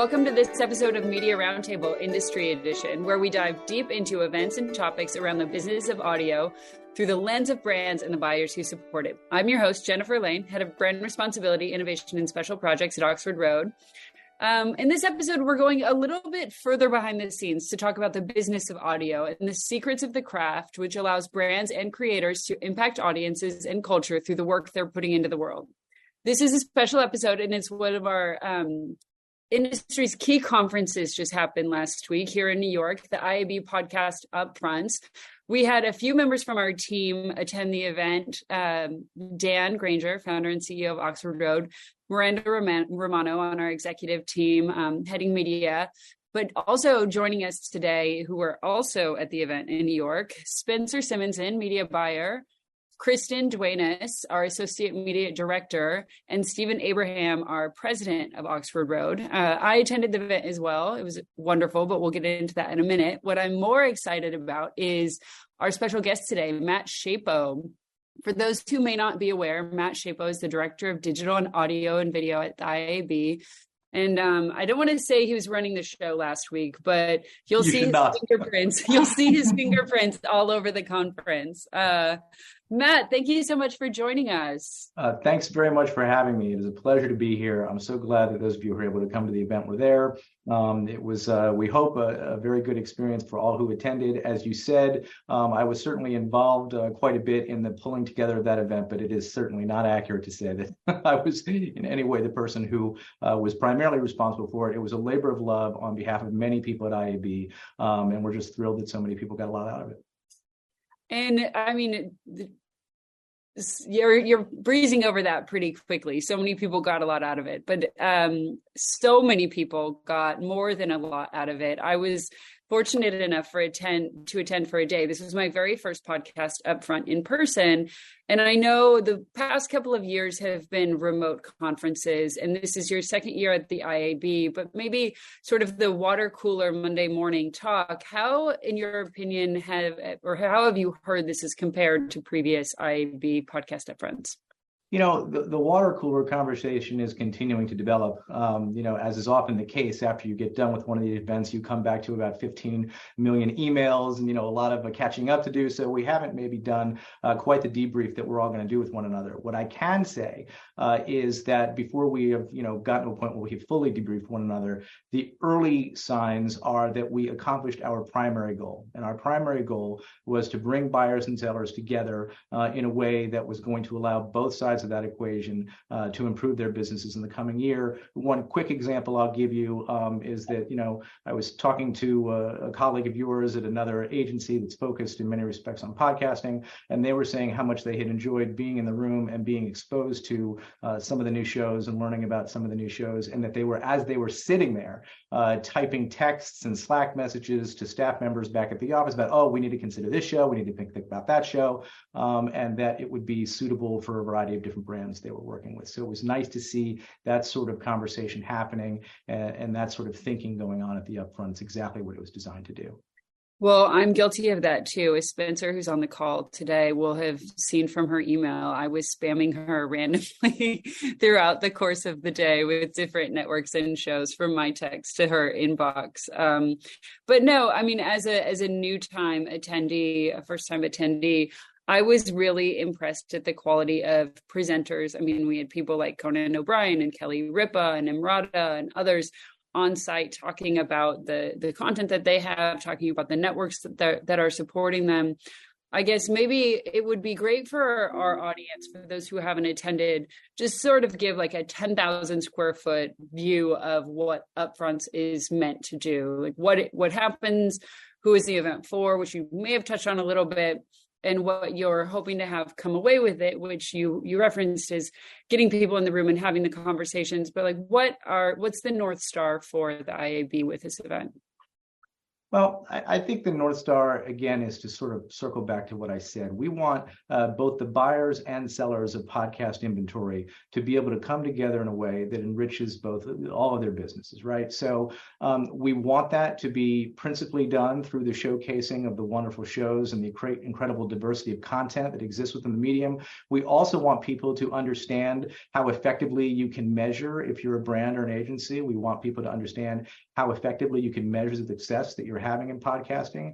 welcome to this episode of Media Roundtable Industry Edition, where we dive deep into events and topics around the business of audio through the lens of brands and the buyers who support it. I'm your host, Jennifer Laine, Head of Brand Responsibility, Innovation, and Special Projects at Oxford Road. In this episode, we're going a little bit further behind the scenes to talk about the business of audio and the secrets of the craft, which allows brands and creators to impact audiences and culture through the work they're putting into the world. This is a special episode, and it's one of our industry's key conferences just happened last week here in New York, the IAB Podcast Upfronts. We had a few members from our team attend the event. Dan Granger, founder and CEO of Oxford Road, Miranda Romano on our executive team, heading media, but also joining us today, who were also at the event in New York, Spencer Semonson, media buyer, Kristen Duenas, our associate media director, and Stephen Abraham, our president of Oxford Road. I attended the event as well. It was wonderful, but we'll get into that in a minute. What I'm more excited about is our special guest today, Matt Shapo. For those who may not be aware, Matt Shapo is the director of digital and audio and video at the IAB. And I don't want to say he was running the show last week, but you'll see his fingerprints. You'll see his fingerprints all over the conference. Matt, thank you so much for joining us. Thanks very much for having me. It is a pleasure to be here. I'm so glad that those of you who were able to come to the event were there. It was, we hope, a very good experience for all who attended. As you said, I was certainly involved quite a bit in the pulling together of that event, but it is certainly not accurate to say that I was in any way the person who was primarily responsible for it. It was a labor of love on behalf of many people at IAB, and we're just thrilled that so many people got a lot out of it. And I mean, you're breezing over that pretty quickly. So many people got a lot out of it, but so many people got more than a lot out of it. I was fortunate enough to attend for a day. This was my very first podcast Upfront in person. And I know the past couple of years have been remote conferences, and this is your second year at the IAB, but maybe sort of the water cooler Monday morning talk. How, in your opinion, how have you heard this as compared to previous IAB podcast Upfronts? You know, the water cooler conversation is continuing to develop. As is often the case, after you get done with one of the events, you come back to about 15 million emails and, a lot of catching up to do. So we haven't maybe done quite the debrief that we're all going to do with one another. What I can say is that before we have, gotten to a point where we have fully debriefed one another, the early signs are that we accomplished our primary goal. And our primary goal was to bring buyers and sellers together in a way that was going to allow both sides of that equation to improve their businesses in the coming year. One quick example I'll give you is that, I was talking to a colleague of yours at another agency that's focused in many respects on podcasting, and they were saying how much they had enjoyed being in the room and being exposed to some of the new shows and learning about some of the new shows, and that as they were sitting there typing texts and Slack messages to staff members back at the office about, we need to consider this show, we need to think about that show, and that it would be suitable for a variety of different brands they were working with. So it was nice to see that sort of conversation happening and that sort of thinking going on at the Upfront. It's exactly what it was designed to do. Well, I'm guilty of that too. As Spencer, who's on the call today, will have seen from her email, I was spamming her randomly throughout the course of the day with different networks and shows from my text to her inbox. But no, I mean, as a first time attendee, I was really impressed at the quality of presenters. I mean, we had people like Conan O'Brien and Kelly Ripa and Emrata and others on site talking about the content that they have, talking about the networks that are supporting them. I guess maybe it would be great for our audience, for those who haven't attended, just sort of give like a 10,000 square foot view of what Upfronts is meant to do, like what happens, who is the event for, which you may have touched on a little bit, and what you're hoping to have come away with it, which you referenced is getting people in the room and having the conversations. But like, what's the North Star for the IAB with this event? Well, I think the North Star, again, is to sort of circle back to what I said. We want both the buyers and sellers of podcast inventory to be able to come together in a way that enriches all of their businesses, right? So we want that to be principally done through the showcasing of the wonderful shows and the incredible diversity of content that exists within the medium. We also want people to understand how effectively you can measure if you're a brand or an agency. We want people to understand how effectively you can measure the success that you're having in podcasting.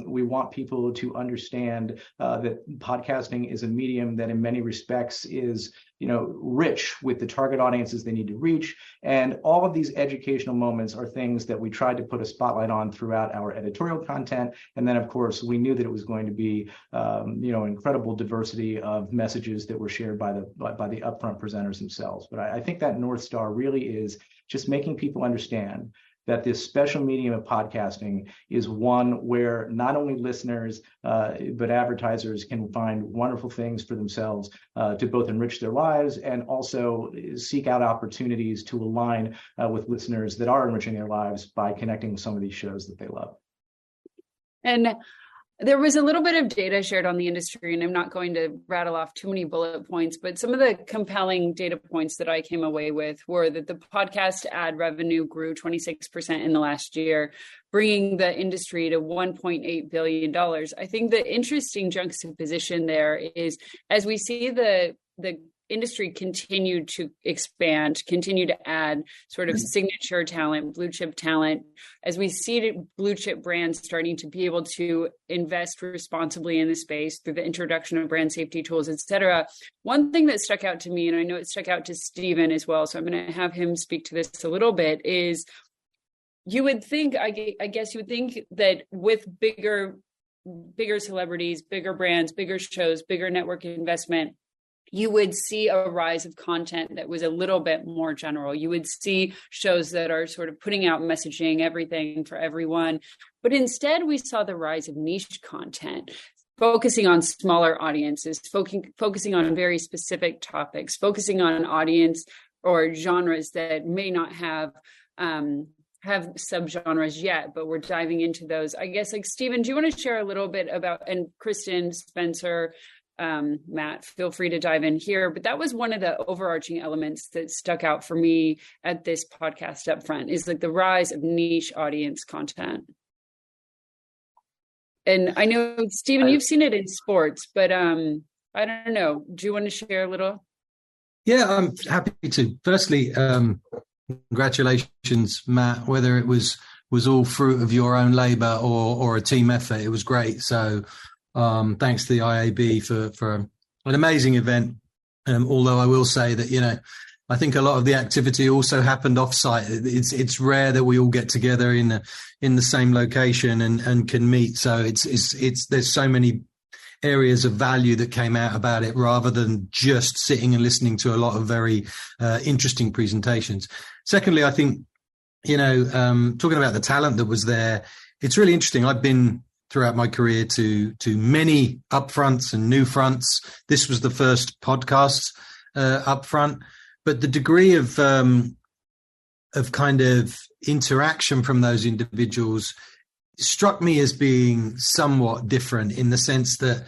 We want people to understand that podcasting is a medium that in many respects is rich with the target audiences they need to reach. And all of these educational moments are things that we tried to put a spotlight on throughout our editorial content. And then, of course, we knew that it was going to be, incredible diversity of messages that were shared by the upfront presenters themselves. But I think that North Star really is just making people understand that this special medium of podcasting is one where not only listeners, but advertisers can find wonderful things for themselves to both enrich their lives and also seek out opportunities to align with listeners that are enriching their lives by connecting with some of these shows that they love. And there was a little bit of data shared on the industry, and I'm not going to rattle off too many bullet points, but some of the compelling data points that I came away with were that the podcast ad revenue grew 26% in the last year, bringing the industry to $1.8 billion. I think the interesting juxtaposition there is as we see the industry continue to expand, continue to add sort of signature talent, blue chip talent, as we see blue chip brands starting to be able to invest responsibly in the space through the introduction of brand safety tools, et cetera. One thing that stuck out to me, and I know it stuck out to Stephen as well, so I'm going to have him speak to this a little bit, is you would think, I guess you would think that with bigger celebrities, bigger brands, bigger shows, bigger network investment, you would see a rise of content that was a little bit more general. You would see shows that are sort of putting out messaging, everything for everyone. But instead, we saw the rise of niche content, focusing on smaller audiences, focusing on very specific topics, focusing on an audience or genres that may not have subgenres yet, but we're diving into those. I guess, like, Stephen, do you want to share a little bit about, and Kristen, Spencer, Matt, feel free to dive in here, but that was one of the overarching elements that stuck out for me at this podcast Upfront, is like the rise of niche audience content. And I know, Stephen, you've seen it in sports, but I don't know. Do you want to share a little? Yeah, I'm happy to. Firstly, congratulations, Matt, whether it was all fruit of your own labor or a team effort, it was great. So thanks to the IAB for an amazing event. Although I will say that, I think a lot of the activity also happened off-site. It's rare that we all get together in the same location and can meet. So there's so many areas of value that came out about it, rather than just sitting and listening to a lot of very interesting presentations. Secondly, I think, talking about the talent that was there, it's really interesting. I've been throughout my career to many upfronts and new fronts. This was the first podcast upfront, but the degree of kind of interaction from those individuals struck me as being somewhat different, in the sense that,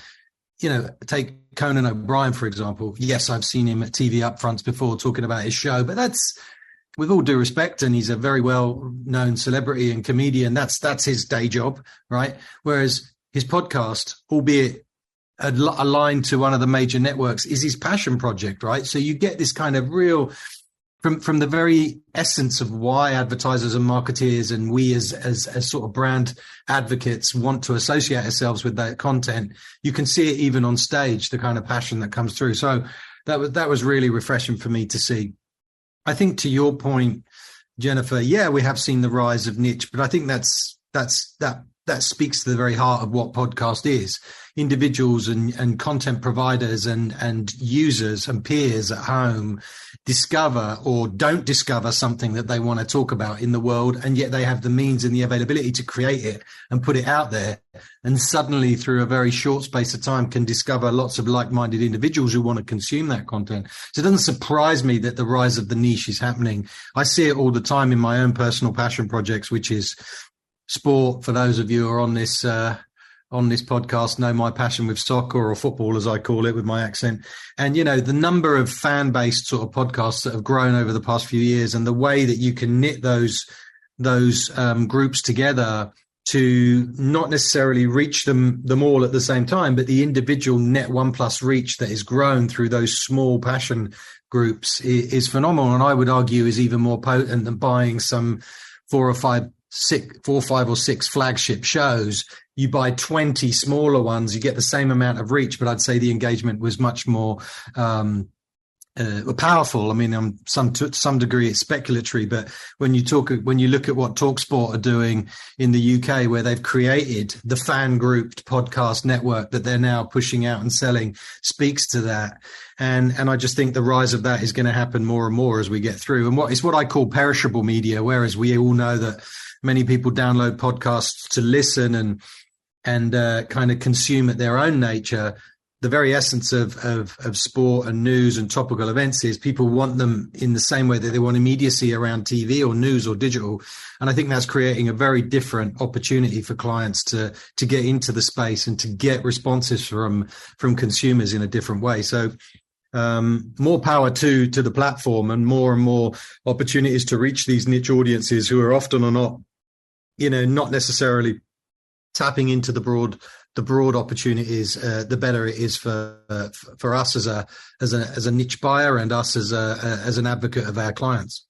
take Conan O'Brien, for example. Yes, I've seen him at TV upfronts before talking about his show, but that's, with all due respect, and he's a very well-known celebrity and comedian, that's his day job, right? Whereas his podcast, albeit aligned to one of the major networks, is his passion project, right? So you get this kind of real, from the very essence of why advertisers and marketeers and we as sort of brand advocates want to associate ourselves with that content, you can see it even on stage, the kind of passion that comes through. So that was really refreshing for me to see. I think, to your point, Jennifer, yeah, we have seen the rise of niche, but I think that speaks to the very heart of what podcast is. Individuals and content providers and users and peers at home discover or don't discover something that they want to talk about in the world, and yet they have the means and the availability to create it and put it out there. And suddenly, through a very short space of time, can discover lots of like-minded individuals who want to consume that content. So it doesn't surprise me that the rise of the niche is happening. I see it all the time in my own personal passion projects, which is sport, for those of you who are on this podcast, know my passion with soccer, or football as I call it with my accent. And, the number of fan-based sort of podcasts that have grown over the past few years, and the way that you can knit those groups together to not necessarily reach them all at the same time, but the individual net 1+ reach that is grown through those small passion groups is phenomenal. And I would argue is even more potent than buying some 4, 5 or 6 flagship shows. You buy 20 smaller ones, you get the same amount of reach, but I'd say the engagement was much more powerful. I mean, to some degree it's speculatory, but when you look at what TalkSport are doing in the UK, where they've created the fan grouped podcast network that they're now pushing out and selling, speaks to that. And I just think the rise of that is going to happen more and more as we get through. And what I call perishable media, whereas we all know that many people download podcasts to listen and kind of consume at their own nature. The very essence of sport and news and topical events is people want them in the same way that they want immediacy around TV or news or digital. And I think that's creating a very different opportunity for clients to get into the space and to get responses from consumers in a different way. So more power to the platform, and more opportunities to reach these niche audiences who are often or not, not necessarily tapping into the broad opportunities, the better it is for us as a niche buyer, and us as an advocate of our clients.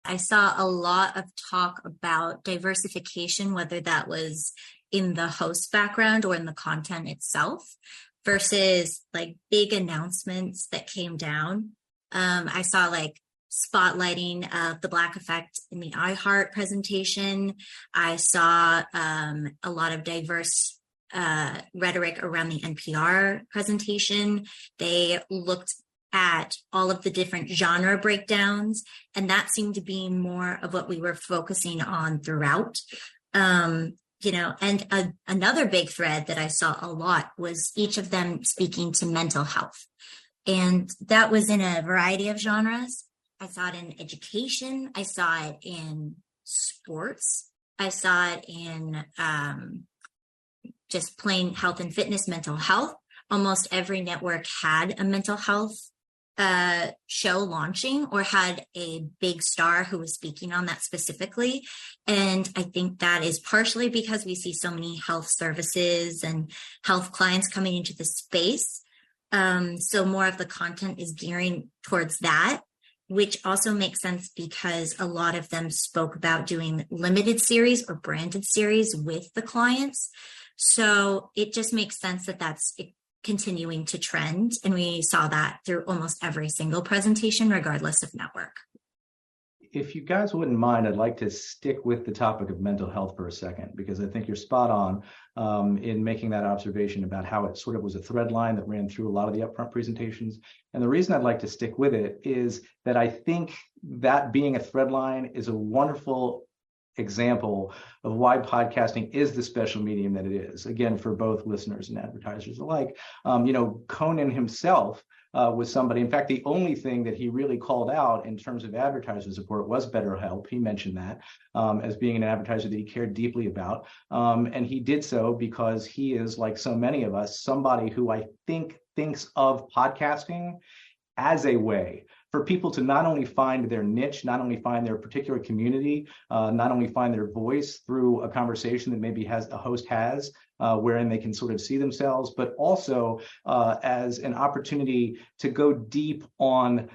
I saw a lot of talk about diversification, whether that was in the host background or in the content itself, versus like big announcements that came down. I saw like spotlighting of the Black Effect in the iHeart presentation. I saw a lot of diverse rhetoric around the NPR presentation. They looked at all of the different genre breakdowns, and that seemed to be more of what we were focusing on throughout. And another big thread that I saw a lot was each of them speaking to mental health. And that was in a variety of genres. I saw it in education. I saw it in sports. I saw it in just plain health and fitness, mental health. Almost every network had a mental health show launching, or had a big star who was speaking on that specifically. And I think that is partially because we see so many health services and health clients coming into the space. So more of the content is gearing towards that, which also makes sense because a lot of them spoke about doing limited series or branded series with the clients. So it just makes sense that that's continuing to trend. And we saw that through almost every single presentation, regardless of network. If you guys wouldn't mind, I'd like to stick with the topic of mental health for a second, because I think you're spot on in making that observation about how it sort of was a thread line that ran through a lot of the upfront presentations. And the reason I'd like to stick with it is that I think that being a thread line is a wonderful example of why podcasting is the special medium that it is, again, for both listeners and advertisers alike. Conan himself was somebody, in fact, the only thing that he really called out in terms of advertiser support was BetterHelp. He mentioned that as being an advertiser that he cared deeply about. And he did so because he is, like so many of us, somebody who I think thinks of podcasting as a way for people to not only find their niche, not only find their particular community, not only find their voice through a conversation that maybe a host has, wherein they can sort of see themselves, but also as an opportunity to go deep on,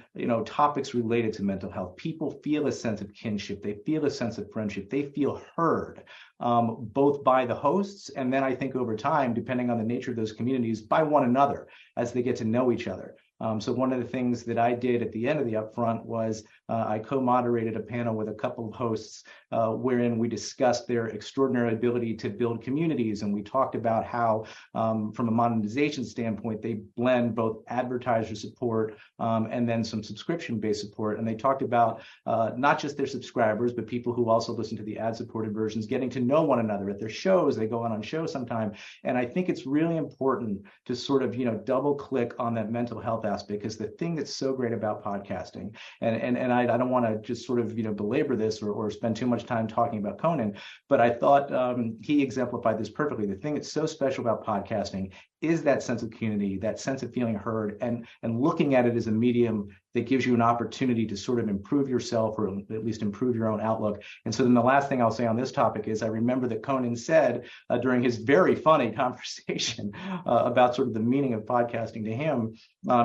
topics related to mental health. People feel a sense of kinship. They feel a sense of friendship. They feel heard, both by the hosts, and then I think over time, depending on the nature of those communities, by one another as they get to know each other. So one of the things that I did at the end of the Upfront was I co-moderated a panel with a couple of hosts wherein we discussed their extraordinary ability to build communities. And we talked about how, from a monetization standpoint, they blend both advertiser support and then some subscription-based support. And they talked about not just their subscribers, but people who also listen to the ad-supported versions, getting to know one another at their shows. They go on shows sometime. And I think it's really important to sort of, double click on that mental health aspect, because the thing that's so great about podcasting, and I don't want to just sort of, belabor this or spend too much time talking about Conan, but I thought he exemplified this perfectly. The thing that's so special about podcasting is that sense of community, that sense of feeling heard, and looking at it as a medium that gives you an opportunity to sort of improve yourself, or at least improve your own outlook. And so then the last thing I'll say on this topic is I remember that Conan said during his very funny conversation about sort of the meaning of podcasting to him,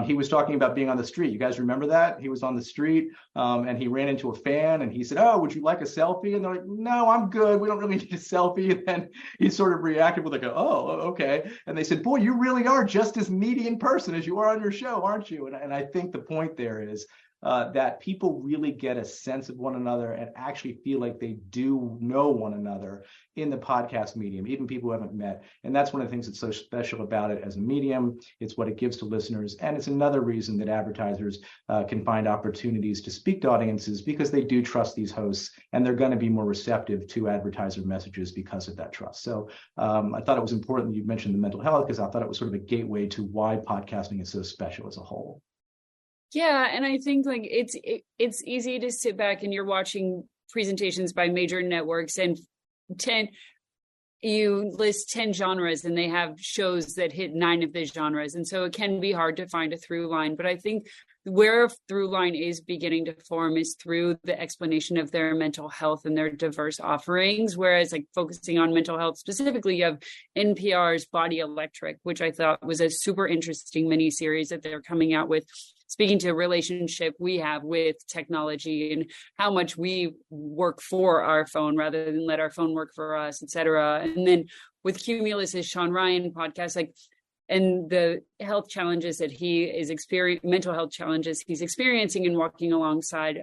he was talking about being on the street. You guys remember that? He was on the street and he ran into a fan and he said, "Oh, would you like a selfie?" And they're like, "No, I'm good. We don't really need a selfie." And then he sort of reacted with like, "Oh, okay." And they said, "Boy, you really are just as meaty in person as you are on your show, aren't you?" And I think the point there is that people really get a sense of one another and actually feel like they do know one another in the podcast medium, even people who haven't met. And that's one of the things that's so special about it as a medium. It's what it gives to listeners. And it's another reason that advertisers can find opportunities to speak to audiences, because they do trust these hosts and they're going to be more receptive to advertiser messages because of that trust. So I thought it was important that you mentioned the mental health, because I thought it was sort of a gateway to why podcasting is so special as a whole. Yeah, and I think like it's easy to sit back and you're watching presentations by major networks and you list 10 genres and they have shows that hit 9 of the genres. And so it can be hard to find a through line. But I think where a through line is beginning to form is through the explanation of their mental health and their diverse offerings. Whereas like focusing on mental health specifically, you have NPR's Body Electric, which I thought was a super interesting mini series that they're coming out with, speaking to a relationship we have with technology and how much we work for our phone rather than let our phone work for us, et cetera. And then with Cumulus's Sean Ryan podcast, and the health challenges that he is experiencing, mental health challenges he's experiencing, and walking alongside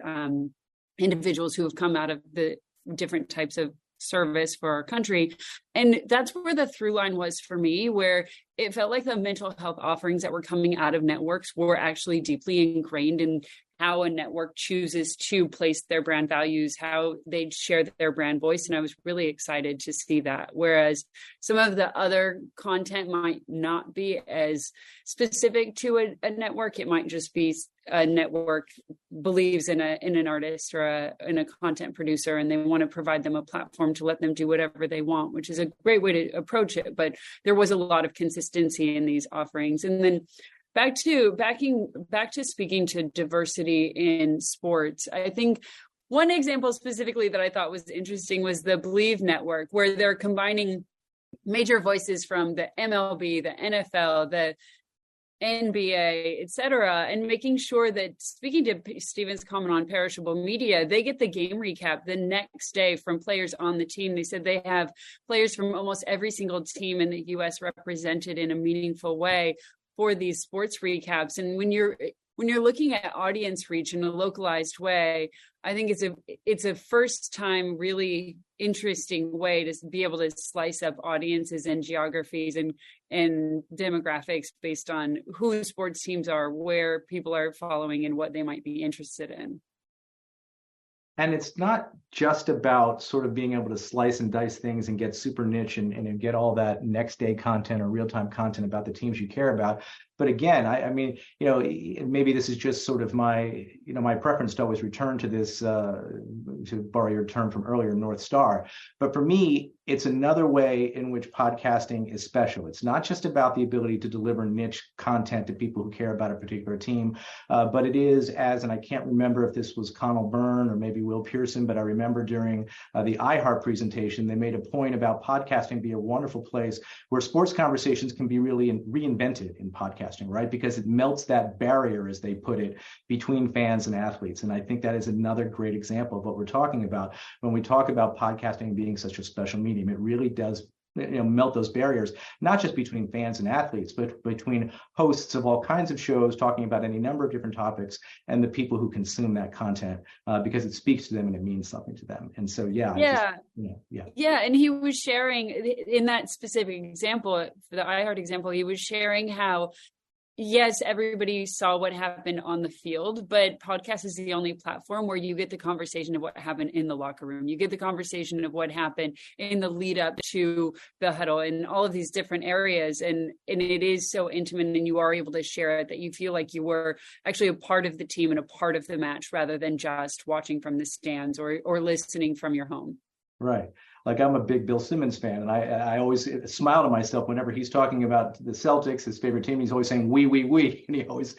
individuals who have come out of the different types of service for our country. And that's where the through line was for me, where it felt like the mental health offerings that were coming out of networks were actually deeply ingrained in how a network chooses to place their brand values, how they share their brand voice. And I was really excited to see that. Whereas some of the other content might not be as specific to a network. It might just be a network believes in an artist or in a content producer, and they want to provide them a platform to let them do whatever they want, which is a great way to approach it. But there was a lot of consistency in these offerings. And then back to speaking to diversity in sports, I think one example specifically that I thought was interesting was the Believe Network, where they're combining major voices from the MLB, the NFL, the NBA, et cetera, and making sure that, speaking to Stephen's comment on perishable media, they get the game recap the next day from players on the team. They said they have players from almost every single team in the U.S. represented in a meaningful way for these sports recaps. And when you're looking at audience reach in a localized way, I think it's a first time really interesting way to be able to slice up audiences and geographies and demographics based on who sports teams are, where people are following, and what they might be interested in. And it's not just about sort of being able to slice and dice things and get super niche and get all that next day content or real-time content about the teams you care about. But again, I mean, maybe this is just sort of my preference to always return to this, to borrow your term from earlier, North Star. But for me, it's another way in which podcasting is special. It's not just about the ability to deliver niche content to people who care about a particular team, but it is and I can't remember if this was Connell Byrne or maybe Will Pearson, but I remember during the iHeart presentation, they made a point about podcasting being a wonderful place where sports conversations can be really reinvented in podcasting, right? Because it melts that barrier, as they put it, between fans and athletes. And I think that is another great example of what we're talking about when we talk about podcasting being such a special medium. It really does melt those barriers, not just between fans and athletes, but between hosts of all kinds of shows talking about any number of different topics and the people who consume that content, because it speaks to them and it means something to them. And so, yeah. And he was sharing in that specific example, for the iHeart example, he was sharing how yes, everybody saw what happened on the field, but podcast is the only platform where you get the conversation of what happened in the locker room. You get the conversation of what happened in the lead up to the huddle and all of these different areas. And it is so intimate, and you are able to share it that you feel like you were actually a part of the team and a part of the match rather than just watching from the stands or listening from your home. Right. Like, I'm a big Bill Simmons fan, and I always smile to myself whenever he's talking about the Celtics, his favorite team. He's always saying we, and he always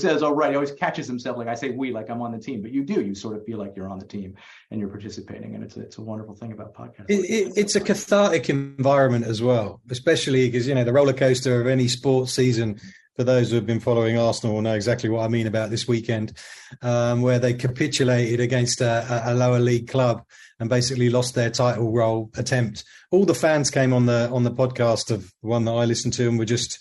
says, "Oh, right." He always catches himself like I say we, like I'm on the team, but you sort of feel like you're on the team and you're participating, and it's a wonderful thing about podcasting. It's a cathartic environment as well, especially because the roller coaster of any sports season. For those who have been following Arsenal will know exactly what I mean about this weekend, where they capitulated against a lower league club and basically lost their title role attempt. All the fans came on the podcast of one that I listened to and were just,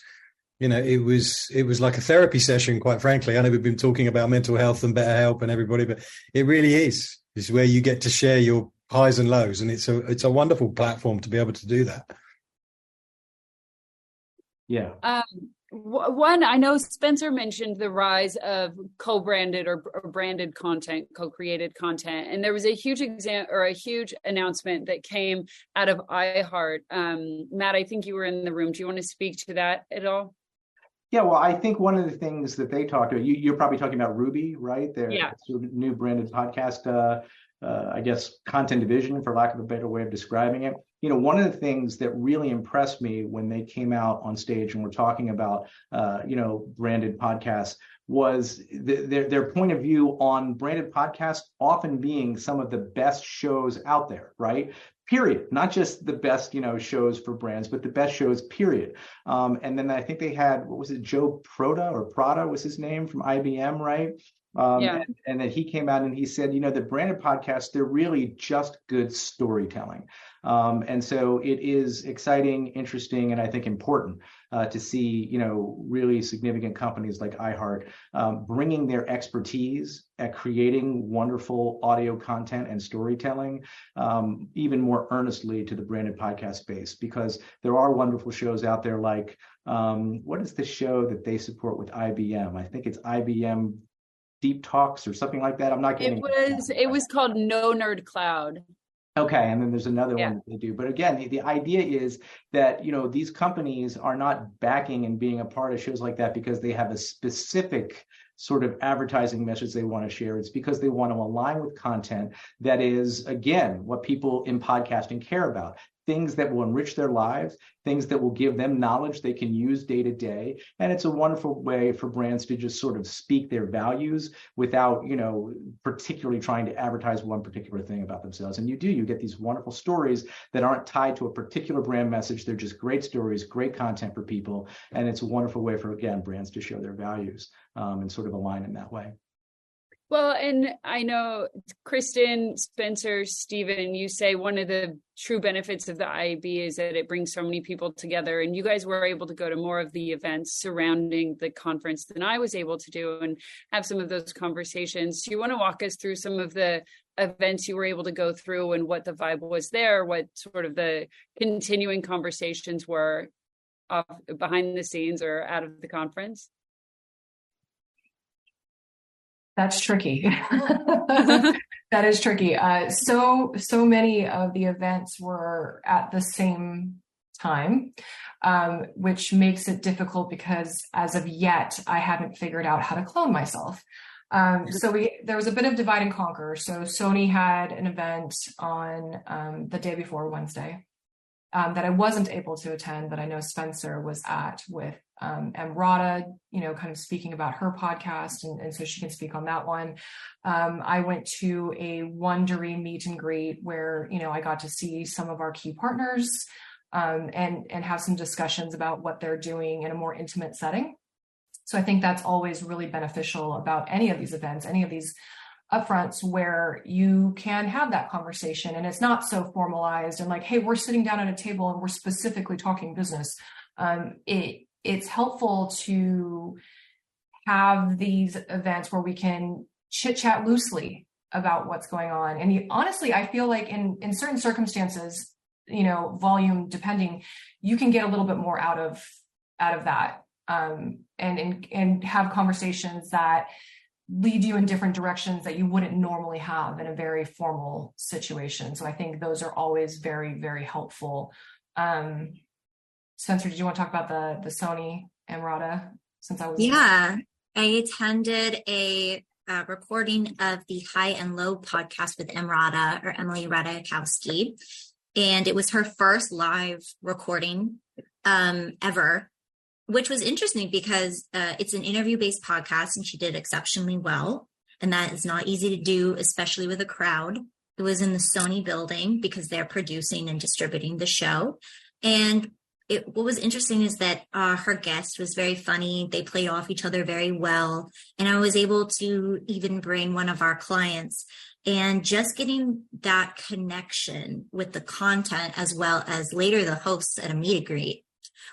it was like a therapy session, quite frankly. I know we've been talking about mental health and BetterHelp and everybody, but it really is. It's where you get to share your highs and lows, and it's a wonderful platform to be able to do that. Yeah. One, I know Spencer mentioned the rise of co-branded or branded content, co-created content, and there was a huge announcement that came out of iHeart. Matt, I think you were in the room. Do you want to speak to that at all? Yeah, well, I think one of the things that they talked about, you're probably talking about Ruby, right? Their new branded podcast, I guess, content division, for lack of a better way of describing it. One of the things that really impressed me when they came out on stage and were talking about, branded podcasts was their point of view on branded podcasts often being some of the best shows out there, right? Period. Not just the best, shows for brands, but the best shows, period. And then I think they had, what was it, Joe Prada was his name, from IBM, right? And then he came out and he said, the branded podcasts, they're really just good storytelling. And so it is exciting, interesting, and I think important to see, really significant companies like iHeart bringing their expertise at creating wonderful audio content and storytelling even more earnestly to the branded podcast space, because there are wonderful shows out there like, what is the show that they support with IBM? I think it's IBM Deep Talks or something like that. I'm not getting it was called No Nerd Cloud. Okay, and then there's another one that they do. But again, the idea is that, these companies are not backing and being a part of shows like that because they have a specific sort of advertising message they want to share. It's because they want to align with content that is, again, what people in podcasting care about. Things that will enrich their lives, things that will give them knowledge they can use day to day. And it's a wonderful way for brands to just sort of speak their values without, particularly trying to advertise one particular thing about themselves. And you get these wonderful stories that aren't tied to a particular brand message. They're just great stories, great content for people. And it's a wonderful way for, again, brands to show their values and sort of align in that way. Well, and I know Kristen, Spencer, Stephen, you say one of the true benefits of the IAB is that it brings so many people together, and you guys were able to go to more of the events surrounding the conference than I was able to do and have some of those conversations. Do you want to walk us through some of the events you were able to go through and what the vibe was there, what sort of the continuing conversations were behind the scenes or out of the conference? That's tricky. That is tricky. So many of the events were at the same time, which makes it difficult because as of yet, I haven't figured out how to clone myself. There was a bit of divide and conquer. So Sony had an event on the day before Wednesday that I wasn't able to attend, but I know Spencer was at with Emrata, kind of speaking about her podcast, and so she can speak on that one. I went to a Wondery meet and greet where, I got to see some of our key partners and have some discussions about what they're doing in a more intimate setting. So I think that's always really beneficial about any of these events, any of these upfronts, where you can have that conversation and it's not so formalized and like, hey, we're sitting down at a table and we're specifically talking business. It's helpful to have these events where we can chit chat loosely about what's going on. And honestly, I feel like in certain circumstances, volume depending, you can get a little bit more out of that and have conversations that lead you in different directions that you wouldn't normally have in a very formal situation. So I think those are always very, very helpful. Spencer, did you want to talk about the Sony Emrata? Since I was I attended a recording of the High and Low podcast with Emrata, or Emily Ratajkowski, and it was her first live recording ever, which was interesting because it's an interview-based podcast, and she did exceptionally well. And that is not easy to do, especially with a crowd. It was in the Sony building because they're producing and distributing the show. And what was interesting is that her guest was very funny. They played off each other very well. And I was able to even bring one of our clients. And just getting that connection with the content, as well as later the hosts at a meet and greet,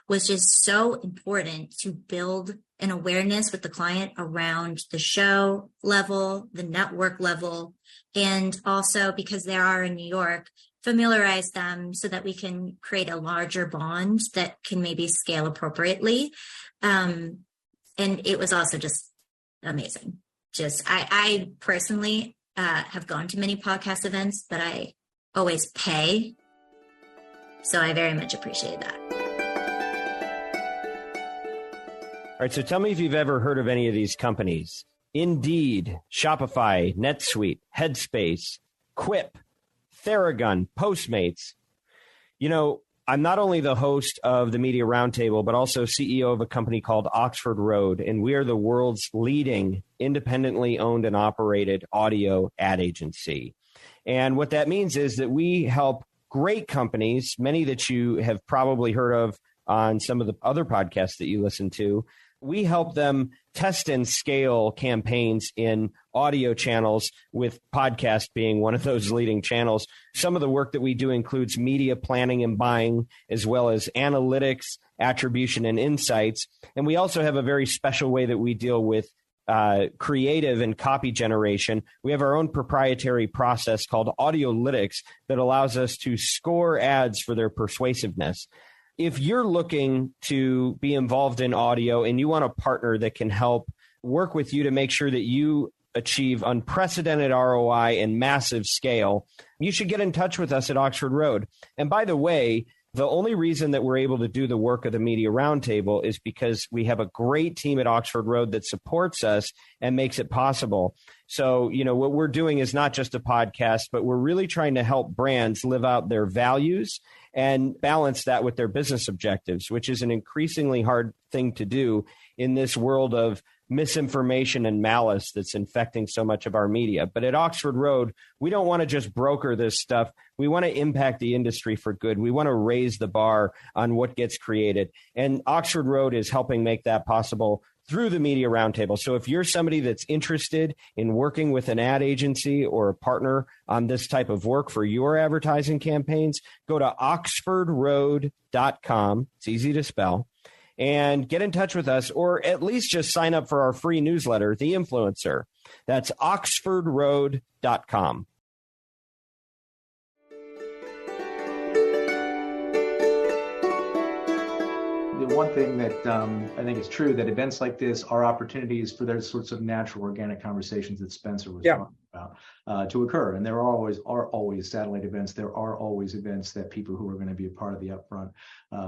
was just so important to build an awareness with the client around the show level, the network level, and also because they are in New York, familiarize them so that we can create a larger bond that can maybe scale appropriately. And it was also just amazing. I personally have gone to many podcast events, but I always pay. So I very much appreciate that. All right, so tell me if you've ever heard of any of these companies. Indeed, Shopify, NetSuite, Headspace, Quip, Theragun, Postmates. You know, I'm not only the host of the Media Roundtable, but also CEO of a company called Oxford Road, and we are the world's leading independently owned and operated audio ad agency. And what that means is that we help great companies, many that you have probably heard of on some of the other podcasts that you listen to. We help them test and scale campaigns in audio channels, with podcast being one of those leading channels. Some of the work that we do includes media planning and buying, as well as analytics, attribution, and insights. And we also have a very special way that we deal with creative and copy generation. We have our own proprietary process called Audiolytics that allows us to score ads for their persuasiveness. If you're looking to be involved in audio and you want a partner that can help work with you to make sure that you achieve unprecedented ROI and massive scale, you should get in touch with us at Oxford Road. And by the way, the only reason that we're able to do the work of the Media Roundtable is because we have a great team at Oxford Road that supports us and makes it possible. So, you know, what we're doing is not just a podcast, but we're really trying to help brands live out their values and balance that with their business objectives, which is an increasingly hard thing to do in this world of misinformation and malice that's infecting so much of our media. But at Oxford Road, we don't want to just broker this stuff. We want to impact the industry for good. We want to raise the bar on what gets created. And Oxford Road is helping make that possible through the Media Roundtable. So if you're somebody that's interested in working with an ad agency or a partner on this type of work for your advertising campaigns, go to oxfordroad.com. It's easy to spell. And get in touch with us, or at least just sign up for our free newsletter, The Influencer. That's oxfordroad.com. The one thing that I think is true, that events like this are opportunities for those sorts of natural, organic conversations that Spencer was talking about to occur. And there are always satellite events. There are always events that people who are going to be a part of the Upfront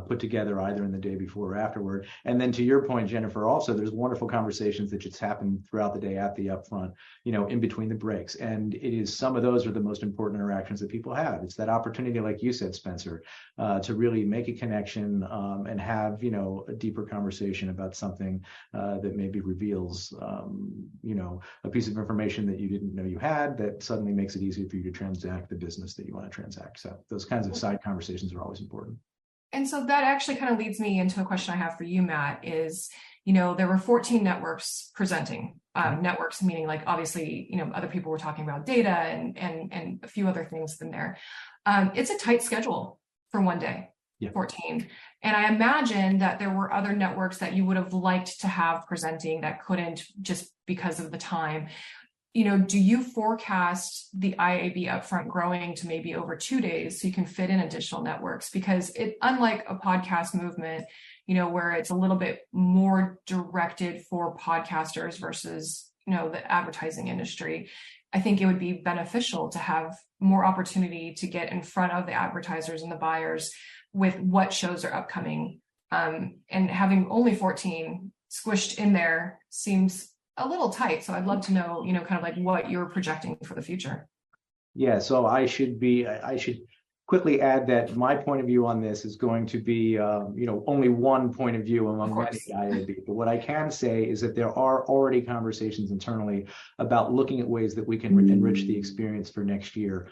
put together either in the day before or afterward. And then to your point, Jennifer, also there's wonderful conversations that just happen throughout the day at the Upfront, you know, in between the breaks. And it is, some of those are the most important interactions that people have. It's that opportunity, like you said, Spencer, to really make a connection and have, you know, a deeper conversation about something that maybe reveals, you know, a piece of information that you didn't know you had, that suddenly makes it easier for you to transact the business that you want to transact. So those kinds of side conversations are always important. And so that actually kind of leads me into a question I have for you, Matt, is, you know, there were 14 networks presenting, networks meaning like, obviously, you know, other people were talking about data and a few other things in there. It's a tight schedule for one day. 14. And I imagine that there were other networks that you would have liked to have presenting that couldn't, just because of the time. You know, do you forecast the IAB Upfront growing to maybe over 2 days so you can fit in additional networks? Because unlike a podcast movement, where it's a little bit more directed for podcasters versus, the advertising industry. I think it would be beneficial to have more opportunity to get in front of the advertisers and the buyers with what shows are upcoming. And having only 14 squished in there seems a little tight. So I'd love to know, kind of like what you're projecting for the future. Yeah, so I should quickly add that my point of view on this is going to be, only one point of view among many at IAB. But what I can say is that there are already conversations internally about looking at ways that we can enrich the experience for next year.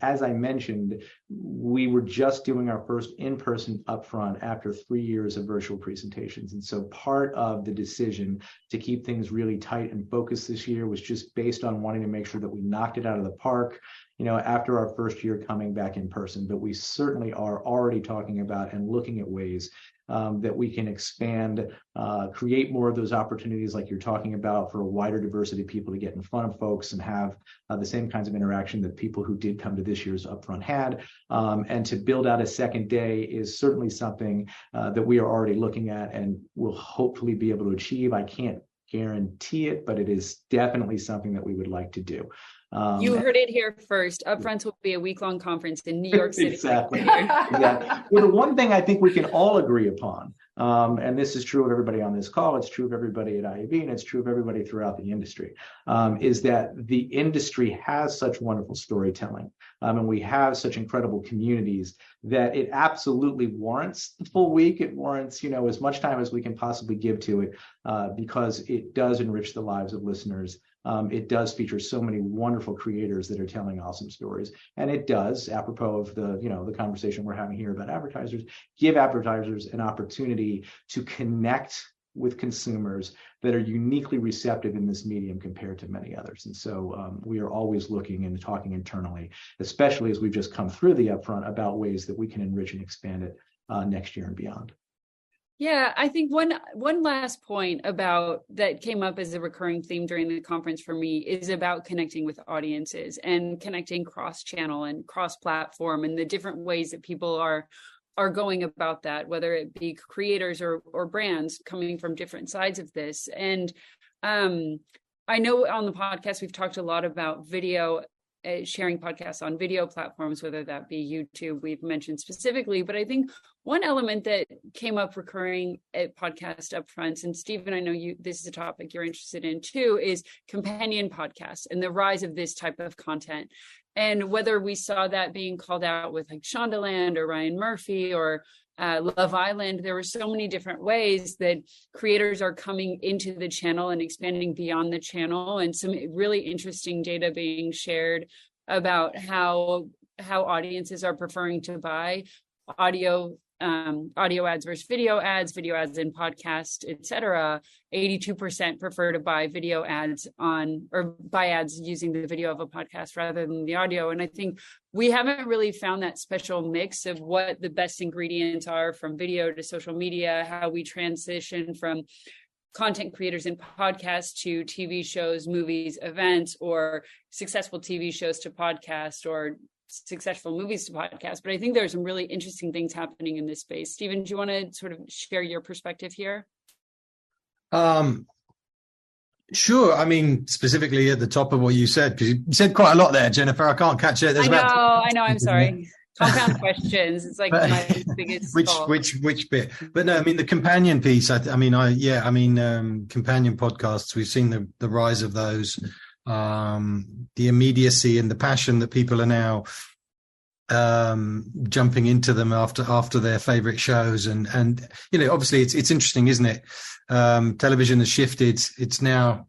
As I mentioned, we were just doing our first in-person upfront after 3 years of virtual presentations. And so part of the decision to keep things really tight and focused this year was just based on wanting to make sure that we knocked it out of the park, after our first year coming back in person. But we certainly are already talking about and looking at ways that we can expand, create more of those opportunities like you're talking about for a wider diversity of people to get in front of folks and have the same kinds of interaction that people who did come to this year's Upfront had. And to build out a second day is certainly something that we are already looking at and will hopefully be able to achieve. I can't guarantee it, but it is definitely something that we would like to do. You heard it here first. Upfronts will be a week-long conference in New York City. Exactly. Yeah. Well, the one thing I think we can all agree upon, and this is true of everybody on this call, it's true of everybody at IAB, and it's true of everybody throughout the industry, is that the industry has such wonderful storytelling, and we have such incredible communities that it absolutely warrants the full week. It warrants, as much time as we can possibly give to it, because it does enrich the lives of listeners. It does feature so many wonderful creators that are telling awesome stories. And it does, apropos of the conversation we're having here about advertisers, give advertisers an opportunity to connect with consumers that are uniquely receptive in this medium compared to many others. And so we are always looking and talking internally, especially as we've just come through the Upfront, about ways that we can enrich and expand it next year and beyond. Yeah, I think one last point about that came up as a recurring theme during the conference for me is about connecting with audiences and connecting cross-channel and cross-platform and the different ways that people are going about that, whether it be creators or brands coming from different sides of this. And I know on the podcast, we've talked a lot about video, sharing podcasts on video platforms, whether that be YouTube, we've mentioned specifically. But I think one element that came up recurring at Podcast Upfronts, and Stephen, I know this is a topic you're interested in too, is companion podcasts and the rise of this type of content. And whether we saw that being called out with like Shondaland or Ryan Murphy or Love Island, there were so many different ways that creators are coming into the channel and expanding beyond the channel, and some really interesting data being shared about how audiences are preferring to buy audio ads versus video ads in podcast, etc. 82% prefer to buy video ads buy ads using the video of a podcast rather than the audio. And I think we haven't really found that special mix of what the best ingredients are from video to social media, how we transition from content creators in podcasts to TV shows, movies, events, or successful TV shows to podcast, or successful movies to podcast. But I think there's some really interesting things happening in this space. Stephen, do you want to sort of share your perspective here? Sure. I mean, specifically at the top of what you said, because you said quite a lot there, Jennifer. I can't catch it. I know. I'm sorry. Compound questions. It's like my biggest which bit? But no, I mean the companion piece. Companion podcasts. We've seen the rise of those. The immediacy and the passion that people are now jumping into them after their favorite shows, and obviously it's interesting, isn't it? Television has shifted. It's now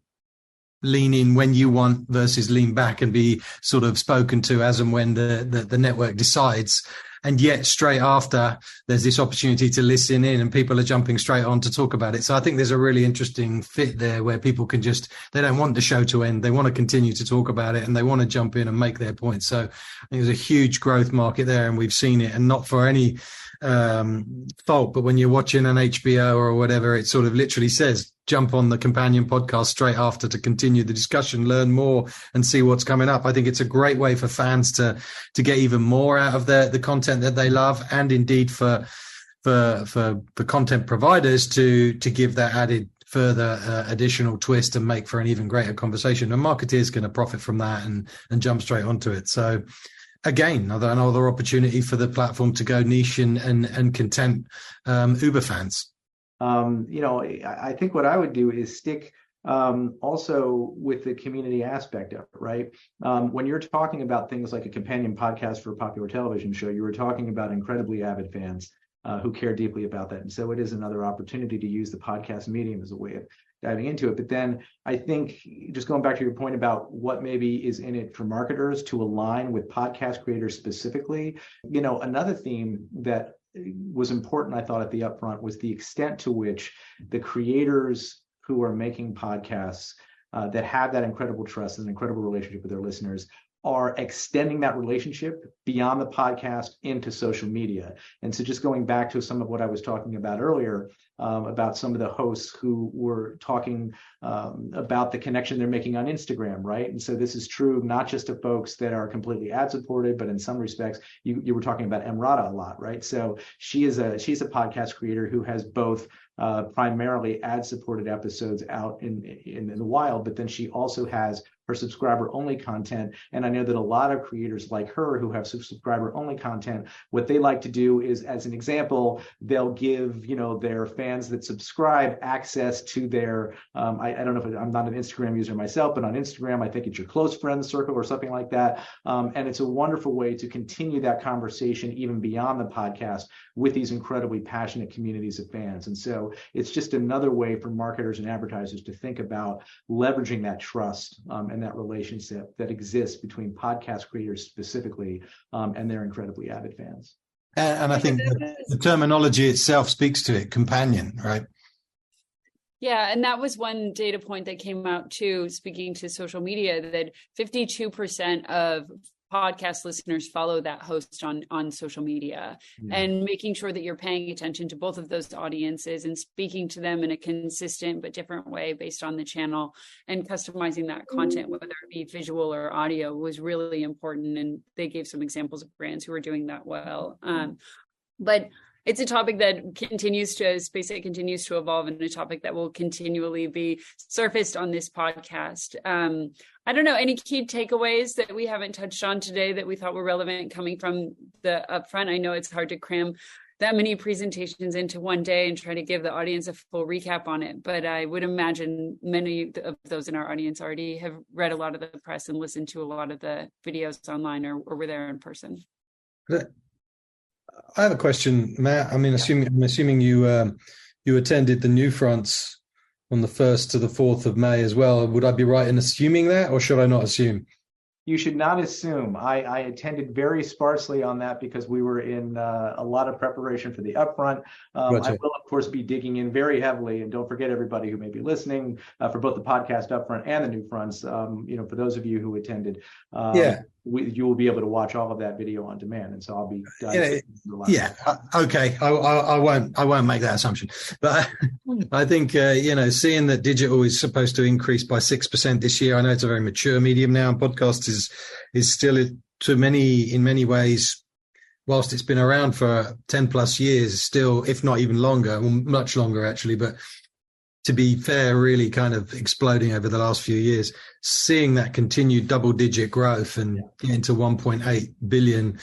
lean in when you want versus lean back and be sort of spoken to as and when the network decides. And yet straight after, there's this opportunity to listen in and people are jumping straight on to talk about it. So I think there's a really interesting fit there where people can they don't want the show to end. They want to continue to talk about it and they want to jump in and make their point. So I think there's a huge growth market there, and we've seen it, and not for any fault, but when you're watching an HBO or whatever, it sort of literally says jump on the companion podcast straight after to continue the discussion, learn more and see what's coming up. I think it's a great way for fans to get even more out of the content that they love, and indeed for for content providers to give that added further additional twist and make for an even greater conversation. And marketeers going to profit from that and jump straight onto it. So again, another opportunity for the platform to go niche and content Uber fans. I think what I would do is stick also with the community aspect of it, right? When you're talking about things like a companion podcast for a popular television show, you were talking about incredibly avid fans who care deeply about that. And so it is another opportunity to use the podcast medium as a way of diving into it. But then I think, just going back to your point about what maybe is in it for marketers to align with podcast creators specifically, another theme that was important, I thought, at the Upfront was the extent to which the creators who are making podcasts that have that incredible trust and incredible relationship with their listeners are extending that relationship beyond the podcast into social media. And so just going back to some of what I was talking about earlier, about some of the hosts who were talking about the connection they're making on Instagram, right? And so this is true not just of folks that are completely ad supported, but in some respects, you were talking about Emrata a lot, right? So she's a podcast creator who has both primarily ad supported episodes out in the wild, but then she also has her subscriber only content. And I know that a lot of creators like her who have subscriber only content, what they like to do is, as an example, they'll give, their fans that subscribe access to their, I don't know if I'm not an Instagram user myself, but on Instagram, I think it's your close friends circle or something like that. And it's a wonderful way to continue that conversation even beyond the podcast with these incredibly passionate communities of fans. And so it's just another way for marketers and advertisers to think about leveraging that trust and that relationship that exists between podcast creators specifically and their incredibly avid fans. And I think the terminology itself speaks to it, companion, right? Yeah, and that was one data point that came out too, speaking to social media, that 52% of podcast listeners follow that host on social media. Yeah. And making sure that you're paying attention to both of those audiences and speaking to them in a consistent but different way based on the channel, and customizing that content, whether it be visual or audio, was really important. And they gave some examples of brands who are doing that well. But it's a topic that continues to evolve, and a topic that will continually be surfaced on this podcast. I don't know, any key takeaways that we haven't touched on today that we thought were relevant coming from the Upfront? I know it's hard to cram that many presentations into one day and try to give the audience a full recap on it, but I would imagine many of those in our audience already have read a lot of the press and listened to a lot of the videos online or were there in person. I have a question, Matt. I mean, I'm assuming you attended the New Fronts on the 1st to the 4th of May as well. Would I be right in assuming that, or should I not assume? You should not assume. I attended very sparsely on that because we were in a lot of preparation for the Upfront. Gotcha. I will, of course, be digging in very heavily. And don't forget, everybody who may be listening, for both the podcast Upfront and the New Fronts, for those of you who attended, you will be able to watch all of that video on demand. And so I'll be okay. I won't make that assumption, but I think seeing that digital is supposed to increase by 6% this year. I know it's a very mature medium now, and podcast is still in many ways, whilst it's been around for 10 plus years, still, if not even longer, well, much longer actually, but to be fair, really kind of exploding over the last few years. Seeing that continued double-digit growth and getting to 1.8 billion,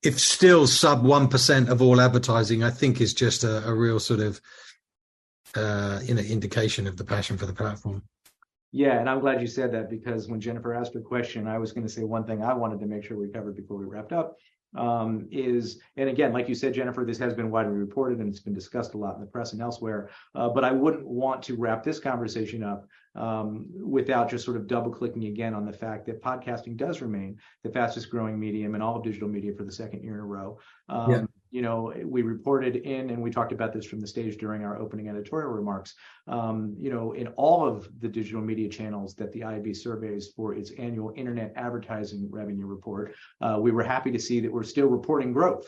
if still sub 1% of all advertising, I think is just a real sort of indication of the passion for the platform. Yeah, and I'm glad you said that, because when Jennifer asked her question, I was going to say one thing I wanted to make sure we covered before we wrapped up. And again, like you said, Jennifer, this has been widely reported and it's been discussed a lot in the press and elsewhere, but I wouldn't want to wrap this conversation up without just sort of double clicking again on the fact that podcasting does remain the fastest growing medium in all of digital media for the second year in a row. We reported in, and we talked about this from the stage during our opening editorial remarks, in all of the digital media channels that the IAB surveys for its annual internet advertising revenue report, we were happy to see that we're still reporting growth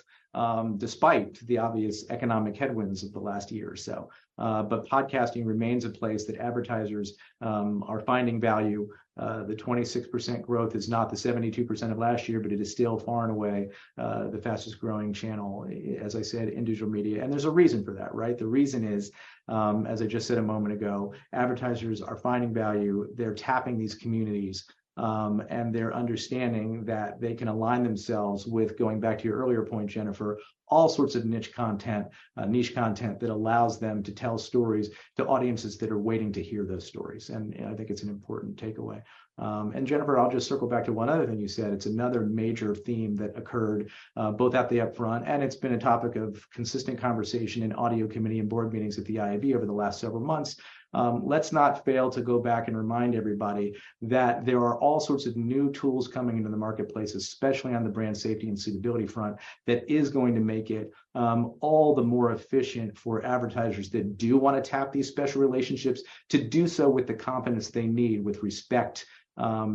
despite the obvious economic headwinds of the last year or so. But podcasting remains a place that advertisers are finding value The 26% growth is not the 72% of last year, but it is still far and away the fastest growing channel, as I said, in digital media. And there's a reason for that, right? The reason is, as I just said a moment ago, advertisers are finding value. They're tapping these communities. And they're understanding that they can align themselves with, going back to your earlier point, Jennifer, all sorts of niche content that allows them to tell stories to audiences that are waiting to hear those stories. And I think it's an important takeaway. And Jennifer, I'll just circle back to one other thing you said. It's another major theme that occurred both at the Upfront, and it's been a topic of consistent conversation in audio committee and board meetings at the IAB over the last several months. Let's not fail to go back and remind everybody that there are all sorts of new tools coming into the marketplace, especially on the brand safety and suitability front, that is going to make it all the more efficient for advertisers that do want to tap these special relationships to do so with the confidence they need with respect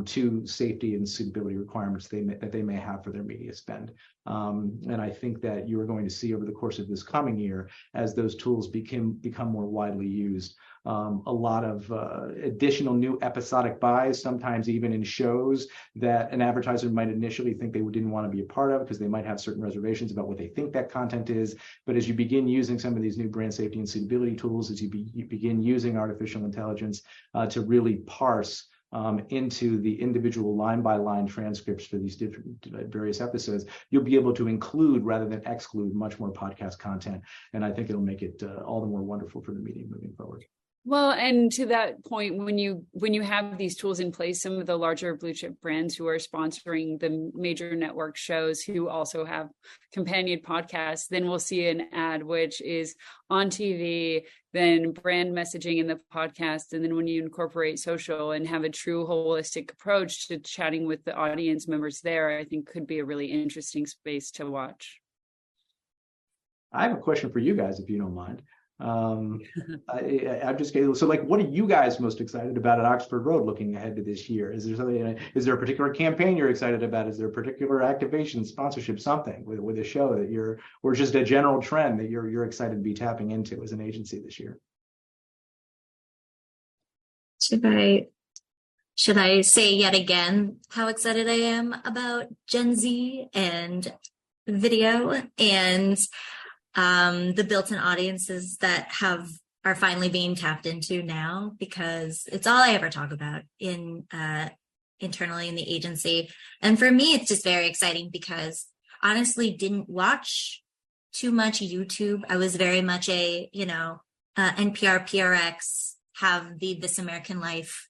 to safety and suitability requirements that they may have for their media spend. And I think that you are going to see over the course of this coming year, as those tools become more widely used, a lot of additional new episodic buys, sometimes even in shows that an advertiser might initially think they didn't want to be a part of because they might have certain reservations about what they think that content is. But as you begin using some of these new brand safety and suitability tools, as you begin using artificial intelligence to really parse into the individual line-by-line transcripts for these different various episodes, you'll be able to include rather than exclude much more podcast content. And I think it'll make it all the more wonderful for the media moving forward. Well, and to that point, when you have these tools in place, some of the larger blue chip brands who are sponsoring the major network shows who also have companion podcasts, then we'll see an ad which is on TV, then brand messaging in the podcast, and then when you incorporate social and have a true holistic approach to chatting with the audience members there, I think could be a really interesting space to watch. I have a question for you guys, if you don't mind. I'm just kidding. So, what are you guys most excited about at Oxford Road looking ahead to this year? Is there a particular campaign you're excited about? Is there a particular activation, sponsorship, something with a show that or just a general trend that you're excited to be tapping into as an agency this year? Should I say yet again how excited I am about Gen Z and video and the built-in audiences that are finally being tapped into now, because it's all I ever talk about internally in the agency. And for me, it's just very exciting because honestly didn't watch too much YouTube. I was very much a, NPR, PRX, have the This American Life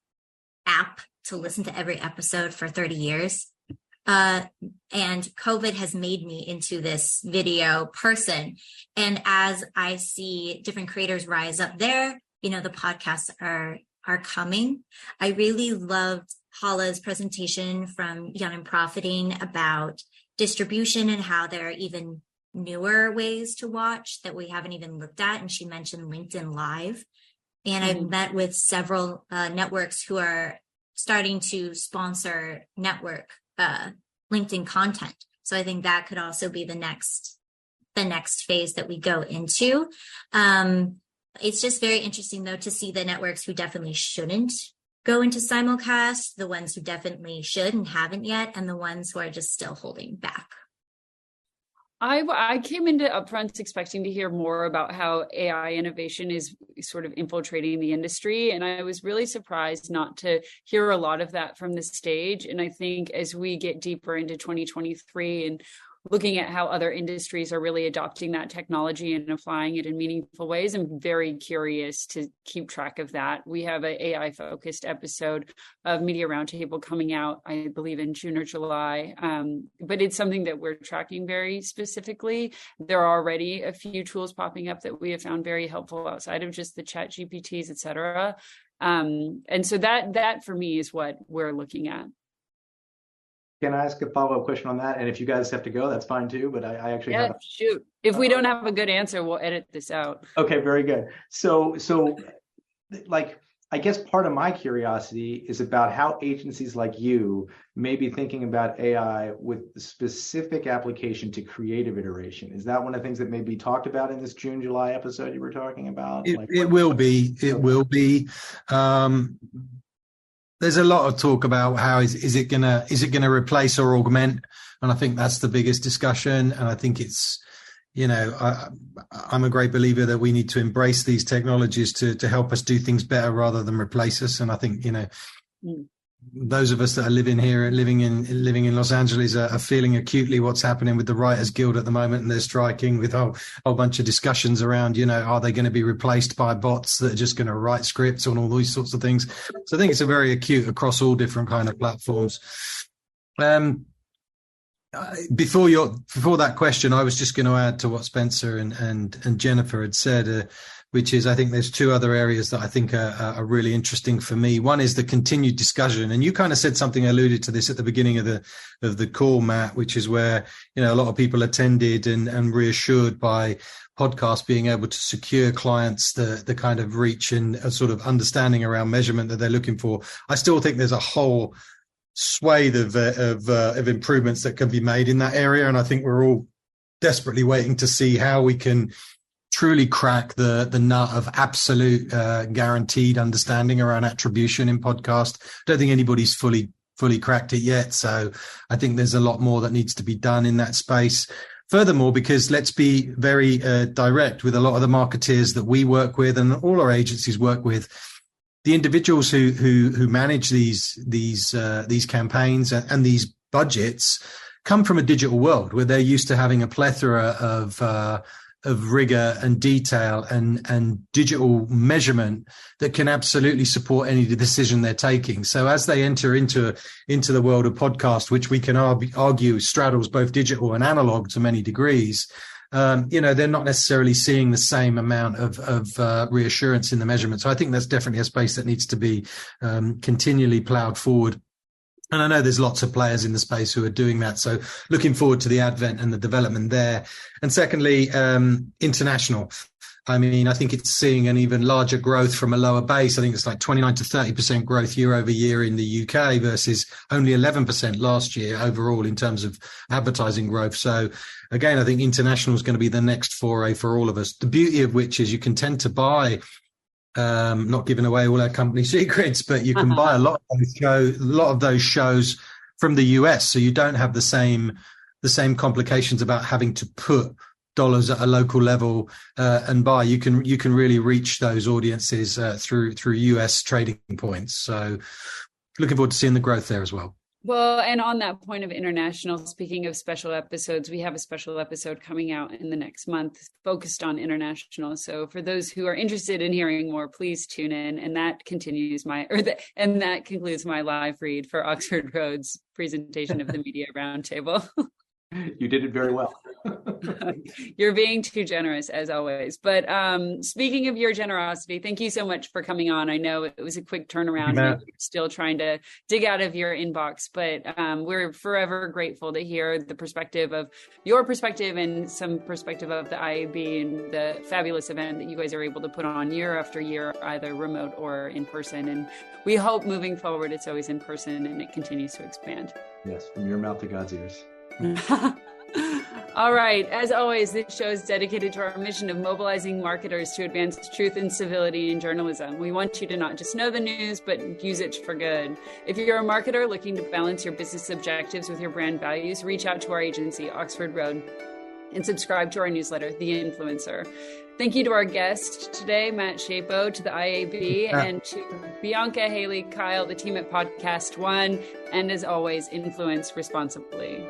app to listen to every episode for 30 years. And COVID has made me into this video person. And as I see different creators rise up there, the podcasts are coming. I really loved Hala's presentation from Young and Profiting about distribution and how there are even newer ways to watch that we haven't even looked at. And she mentioned LinkedIn Live. And I've met with several networks who are starting to sponsor network LinkedIn content. So I think that could also be the next phase that we go into. It's just very interesting though to see the networks who definitely shouldn't go into simulcast, the ones who definitely should and haven't yet, and the ones who are just still holding back. I came into Upfronts expecting to hear more about how AI innovation is sort of infiltrating the industry. And I was really surprised not to hear a lot of that from the stage. And I think as we get deeper into 2023 and looking at how other industries are really adopting that technology and applying it in meaningful ways, I'm very curious to keep track of that. We have an AI-focused episode of Media Roundtable coming out, I believe, in June or July. But it's something that we're tracking very specifically. There are already a few tools popping up that we have found very helpful outside of just the chat GPTs, et cetera. And so that for me is what we're looking at. Can I ask a follow-up question on that? And if you guys have to go, that's fine too. But I actually have shoot. If we don't have a good answer, we'll edit this out. Okay, very good. So I guess part of my curiosity is about how agencies like you may be thinking about AI with specific application to creative iteration. Is that one of the things that may be talked about in this June, July episode you were talking about? It will be. It will be. there's a lot of talk about how is it gonna replace or augment, and I think that's the biggest discussion. And I think it's, I'm a great believer that we need to embrace these technologies to help us do things better rather than replace us. And I think those of us that are living in Los Angeles are feeling acutely what's happening with the Writers Guild at the moment, and they're striking with a whole bunch of discussions around, are they going to be replaced by bots that are just going to write scripts and all these sorts of things. So I think it's a very acute across all different kind of platforms. Before that question, I was just going to add to what Spencer and Jennifer had said, which is, I think there's two other areas that I think are really interesting for me. One is the continued discussion, and you kind of said something, alluded to this at the beginning of the call, Matt, which is where a lot of people attended and reassured by podcasts being able to secure clients the kind of reach and a sort of understanding around measurement that they're looking for. I still think there's a whole swathe of improvements that can be made in that area, and I think we're all desperately waiting to see how we can truly crack the nut of absolute guaranteed understanding around attribution in podcast. I don't think anybody's fully cracked it yet, so I think there's a lot more that needs to be done in that space. Furthermore, because let's be very direct with a lot of the marketeers that we work with and all our agencies work with, the individuals who manage these campaigns and these budgets come from a digital world where they're used to having a plethora of rigor and detail and digital measurement that can absolutely support any decision they're taking. So as they enter into the world of podcast, which we can argue straddles both digital and analog to many degrees, they're not necessarily seeing the same amount of reassurance in the measurement. So I think that's definitely a space that needs to be continually plowed forward. And I know there's lots of players in the space who are doing that. So looking forward to the advent and the development there. And secondly, international. I mean, I think it's seeing an even larger growth from a lower base. I think it's like 29 to 30% growth year over year in the UK versus only 11% last year overall in terms of advertising growth. So again, I think international is going to be the next foray for all of us. The beauty of which is you can tend to buy, not giving away all our company secrets, but you can buy a lot of those shows from the US. So you don't have the same complications about having to put dollars at a local level and buy. You can really reach those audiences through US trading points. So looking forward to seeing the growth there as well. Well, and on that point of international, speaking of special episodes, we have a special episode coming out in the next month focused on international. So for those who are interested in hearing more, please tune in. And that concludes my live read for Oxford Road's presentation of the Media Roundtable. You did it very well. You're being too generous, as always. But speaking of your generosity, thank you so much for coming on. I know it was a quick turnaround. And you're still trying to dig out of your inbox, but we're forever grateful to hear the perspective of your perspective and some perspective of the IAB and the fabulous event that you guys are able to put on year after year, either remote or in person. And we hope moving forward, it's always in person and it continues to expand. Yes, from your mouth to God's ears. All right. As always, this show is dedicated to our mission of mobilizing marketers to advance truth and civility in journalism. We want you to not just know the news, but use it for good. If you're a marketer looking to balance your business objectives with your brand values, reach out to our agency, Oxford Road, and subscribe to our newsletter, The Influencer. Thank you to our guest today, Matt Shapo, to the IAB, and to Bianca, Haley, Kyle, the team at Podcast One, and as always, influence responsibly.